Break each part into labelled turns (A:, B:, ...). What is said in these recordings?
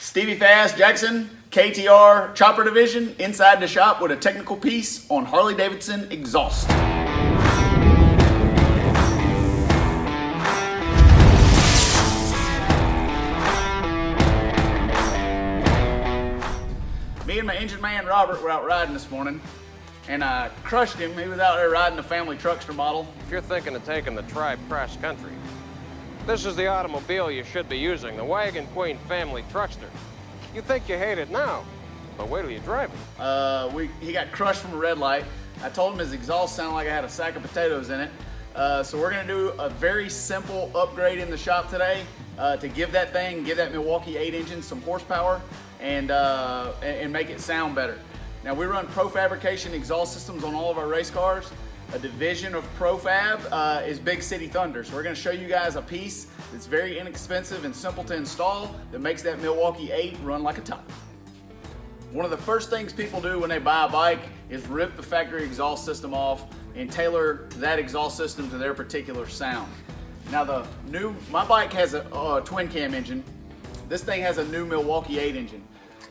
A: Stevie Fast Jackson, KTR Chopper Division, inside the shop with a technical piece on Harley Davidson exhaust. Me and my engine man Robert were out riding this morning, and I crushed him. He was out there riding the family truckster model.
B: If you're thinking of taking the tribe cross country, this is the automobile you should be using, the Wagon Queen family truckster. You think you hate it now, but wait till you drive it.
A: He got crushed from a red light. I told him his exhaust sounded like I had a sack of potatoes in it. So we're gonna do a very simple upgrade in the shop today to give that Milwaukee 8 engine some horsepower and make it sound better. Now we run Pro Fabrication exhaust systems on all of our race cars. A division of ProFab is Big City Thunder. So we're gonna show you guys a piece that's very inexpensive and simple to install that makes that Milwaukee 8 run like a top. One of the first things people do when they buy a bike is rip the factory exhaust system off and tailor that exhaust system to their particular sound. Now my bike has a twin cam engine. This thing has a new Milwaukee 8 engine.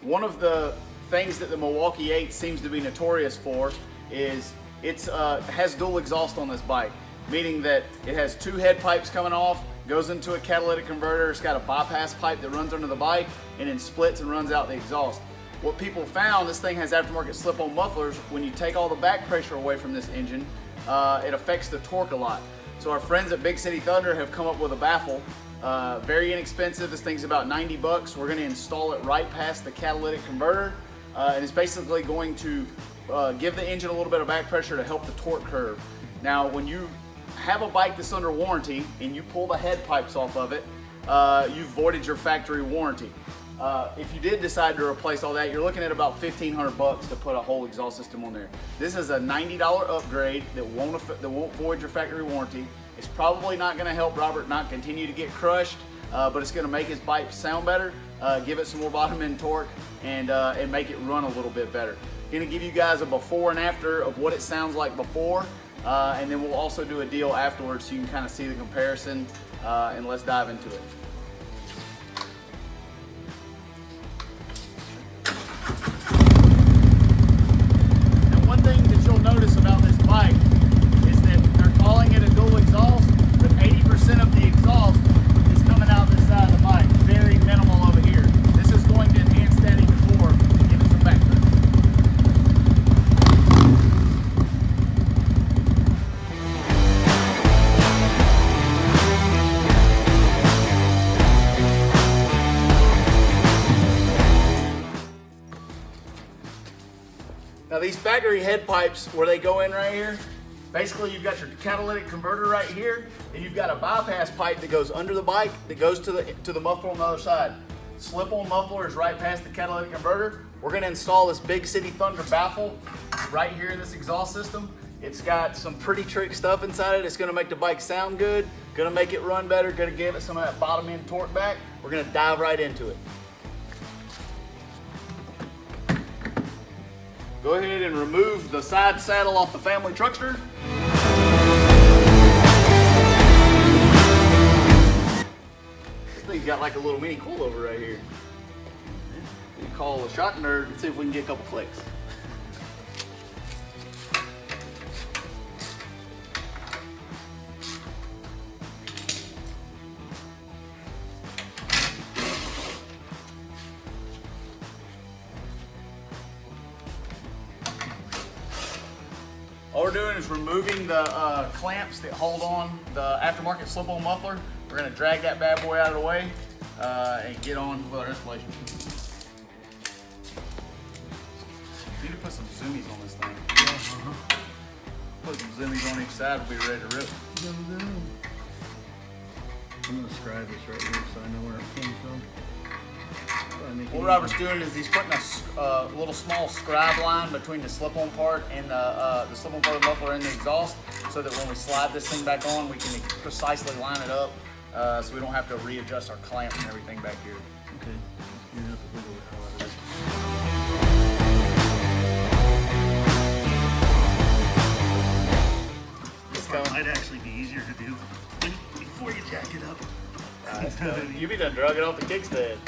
A: One of the things that the Milwaukee 8 seems to be notorious for is it has dual exhaust on this bike, meaning that it has 2 head pipes coming off, goes into a catalytic converter, it's got a bypass pipe that runs under the bike, and then splits and runs out the exhaust. What people found, this thing has aftermarket slip-on mufflers. When you take all the back pressure away from this engine, it affects the torque a lot. So our friends at Big City Thunder have come up with a baffle. Very inexpensive, this thing's about 90 bucks. We're gonna install it right past the catalytic converter, and it's basically going to give the engine a little bit of back pressure to help the torque curve. Now, when you have a bike that's under warranty and you pull the head pipes off of it, you've voided your factory warranty. If you did decide to replace all that, you're looking at about 1,500 bucks to put a whole exhaust system on there. This is a $90 upgrade that won't void your factory warranty. It's probably not going to help Robert not continue to get crushed, but it's going to make his bike sound better, give it some more bottom end torque, and make it run a little bit better. Going to give you guys a before and after of what it sounds like before, and then we'll also do a deal afterwards so you can kind of see the comparison, and let's dive into it. Now, one thing that you'll notice about this bike is that they're calling it a dual exhaust, but 80% of the exhaust is coming out this side of the bike. Very minimal over here. This is going to enhance that even more and give it some back pressure. Now these factory head pipes, where they go in right here, basically you've got your catalytic converter right here, and you've got a bypass pipe that goes under the bike that goes to the muffler on the other side. Slip-on muffler is right past the catalytic converter. We're gonna install this Big City Thunder baffle right here in this exhaust system. It's got some pretty trick stuff inside it. It's gonna make the bike sound good, gonna make it run better, gonna give it some of that bottom end torque back. We're gonna dive right into it. Go ahead and remove the side saddle off the family truckster. This thing's got like a little mini coilover right here. We call a shot nerd and see if we can get a couple clicks. All we're doing is removing the clamps that hold on the aftermarket slip-on muffler. We're going to drag that bad boy out of the way and get on with our installation. Need to put some zoomies on this thing. Put some zoomies on each side, we'll be ready to rip.
C: I'm going to scribe this right here so I know where it came from.
A: What Robert's doing is he's putting a little small scribe line between the slip-on part and the slip-on part of the muffler and the exhaust, so that when we slide this thing back on, we can precisely line it up, so we don't have to readjust our clamps and everything back here.
C: Okay. You're going to have to wiggle the hell out of this. This might actually be easier to do before you jack it up.
A: You be done drug it off the kickstand.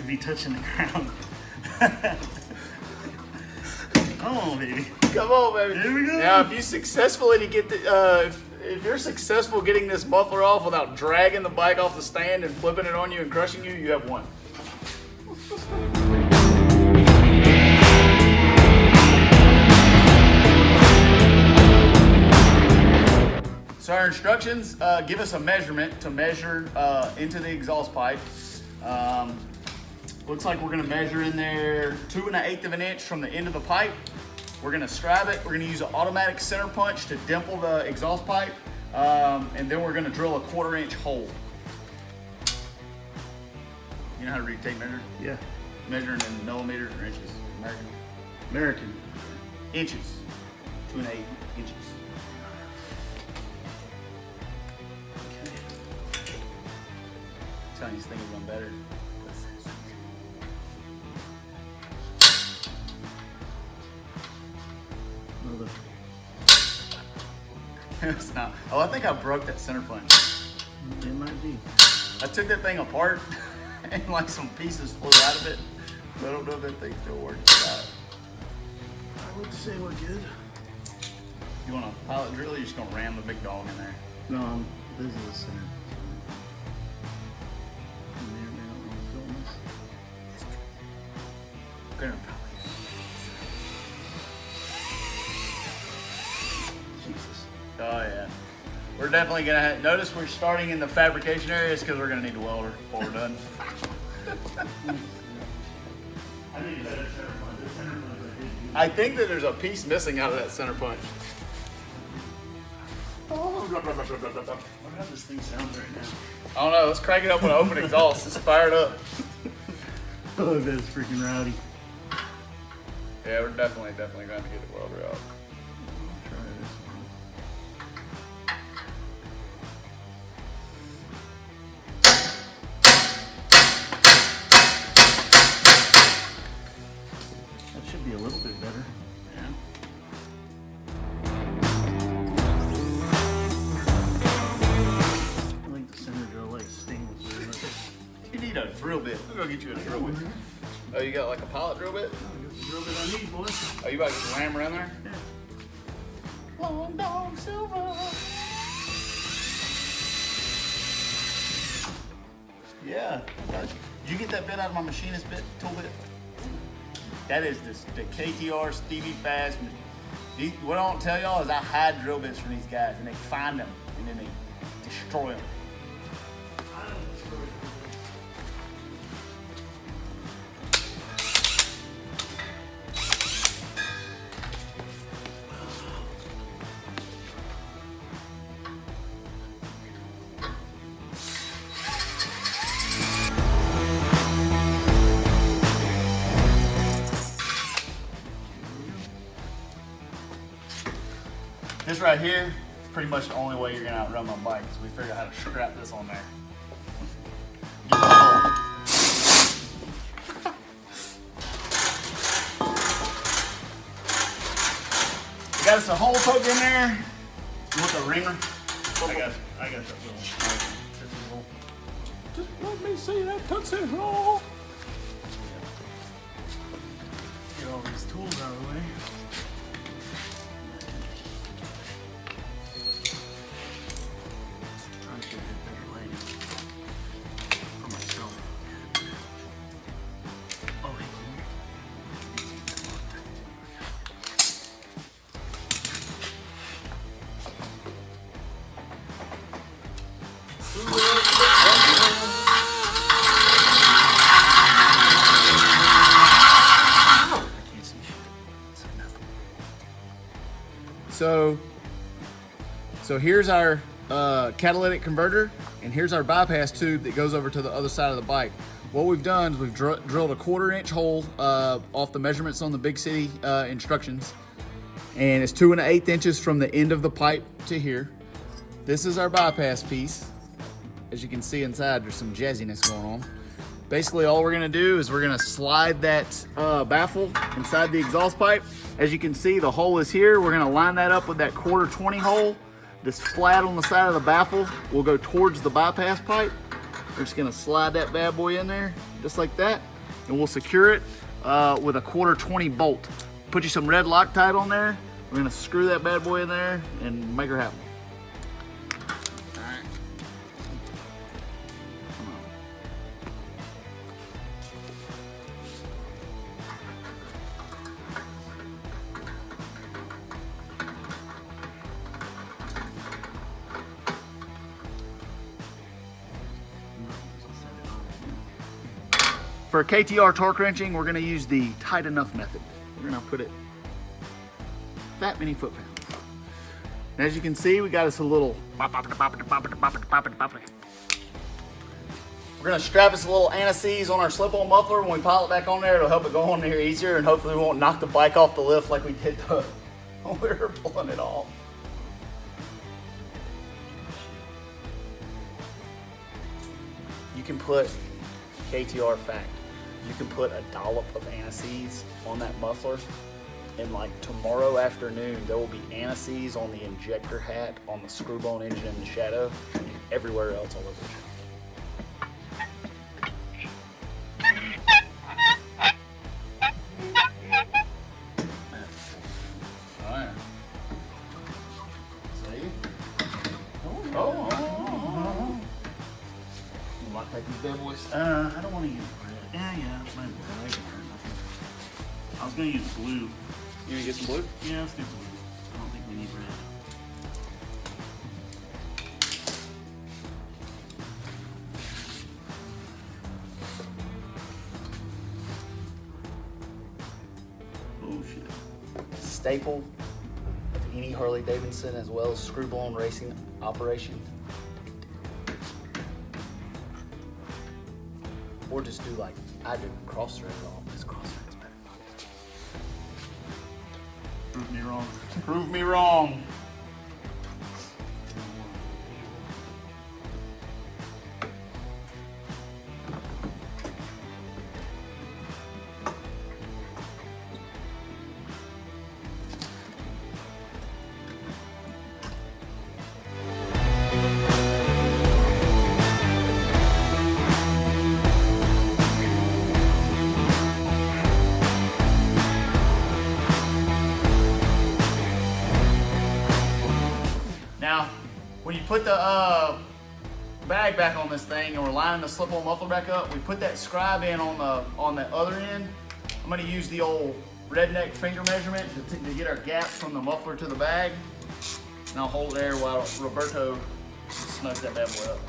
C: be touching the ground. Come on, baby.
A: Come on, baby.
C: Here we go.
A: Now, if you successfully get the, if you're successful getting this muffler off without dragging the bike off the stand and flipping it on you and crushing you, you have won. So our instructions give us a measurement to measure into the exhaust pipe. Looks like we're gonna measure in there 2 1/8 of an inch from the end of the pipe. We're gonna scribe it. We're gonna use an automatic center punch to dimple the exhaust pipe. And then we're gonna drill a 1/4 inch hole. You know how to read tape measure?
C: Yeah.
A: Measuring in millimeters or inches? American.
C: American.
A: Inches. 2 1/8 inches. Telling you, this thing is one better.
C: Another.
A: It's not. Oh, I think I broke that center punch.
C: It might be.
A: I took that thing apart and like some pieces flew out of it. But I don't know if that thing still works.
C: I would say we're good.
A: You want a pilot drill or you're just gonna ram the big dog in there?
C: No, this is the center.
A: Good.
C: Jesus.
A: Oh yeah. We're definitely gonna notice we're starting in the fabrication areas because we're gonna need a welder before we're done.
C: I need a better center punch. This center punch I did.
A: I think that there's a piece missing out of that center punch.
C: I wonder how this thing sounds right now.
A: I don't know. Let's crank it up with an open exhaust. It's fired up.
C: Oh, that's freaking rowdy.
A: Yeah, we're definitely going to get the welder out.
C: Try this one. That should be a little bit better.
A: Yeah.
C: I like the center drill, like stainless very much.
A: You need a drill bit. We'll go get you a drill bit. Oh, you got like a pilot drill bit?
C: I got the drill bit I need, boy.
A: Oh, you about to just ram around there?
C: Yeah.
A: Long dog silver. Yeah. Did you get that bit out of my machinist bit, tool bit? That is the KTR Stevie Fast. What I don't tell y'all is I hide drill bits from these guys and they find them and then they destroy them. This right here is pretty much the only way you're gonna outrun my bike, so we figured out how to strap this on there. Get the hole. We got us a hole poked in there with a ringer.
C: I got that little.
B: Just let me see that Tootsie Roll.
C: Get all these tools out of the way. I should get better lighting for myself. Oh, hey, I can't see shit. It's nothing.
A: So here's our catalytic converter, and here's our bypass tube that goes over to the other side of the bike. What we've done is we've drilled a 1/4 inch hole off the measurements on the Big City instructions, and it's 2 1/8 inches from the end of the pipe to here. This is our bypass piece. As you can see inside, there's some jazziness going on. Basically, all we're gonna do is we're gonna slide that baffle inside the exhaust pipe. As you can see, the hole is here. We're gonna line that up with that 1/4 20 hole. This flat on the side of the baffle will go towards the bypass pipe. We're just gonna slide that bad boy in there, just like that. and we'll secure it with a 1/4 20 bolt. Put you some red Loctite on there. We're gonna screw that bad boy in there and make her happen. All right. Come on. For KTR torque wrenching, we're gonna use the tight enough method. We're gonna put it that many foot-pounds. And as you can see, we got us a little we're gonna strap us a little anti-seize on our slip-on muffler. When we pile it back on there, it'll help it go on there easier, and hopefully we won't knock the bike off the lift like we did when we were pulling it off. You can put, KTR fact, you can put a dollop of anti-seize on that muffler, and like tomorrow afternoon there will be anti-seize on the injector hat, on the screw-bone engine in the shadow, and everywhere else all over the shop. Alright. See? Oh. You want to take these bad boys?
C: I don't want to use red. Yeah, it's fine. I was gonna use blue.
A: You gonna get some blue?
C: Yeah, let's do blue. I don't think we need red. Oh shit.
A: Staple of any Harley Davidson as well as screw-blown racing operation. Or just do like I do, cross-thread it all, because cross-thread's better.
C: Prove me wrong.
A: Prove me wrong. Now, when you put the bag back on this thing and we're lining the slip-on muffler back up, we put that scribe in on the other end. I'm gonna use the old redneck finger measurement to get our gap from the muffler to the bag. And I'll hold it there while Roberto snugs that bad boy up.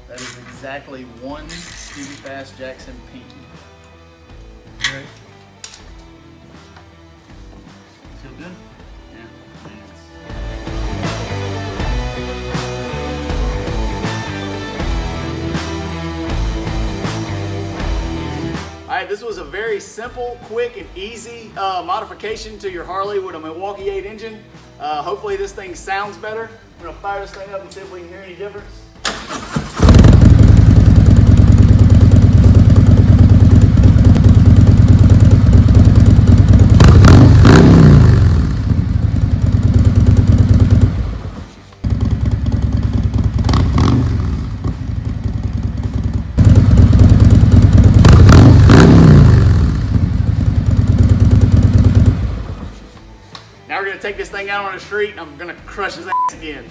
A: That is exactly one Stevie Fast Jackson pinky.
C: All right. Feel good?
A: Yeah. All right, this was a very simple, quick, and easy modification to your Harley with a Milwaukee 8 engine. Hopefully this thing sounds better. I'm gonna fire this thing up and see if we can hear any difference. Now we're gonna take this thing out on the street and I'm gonna crush his ass again.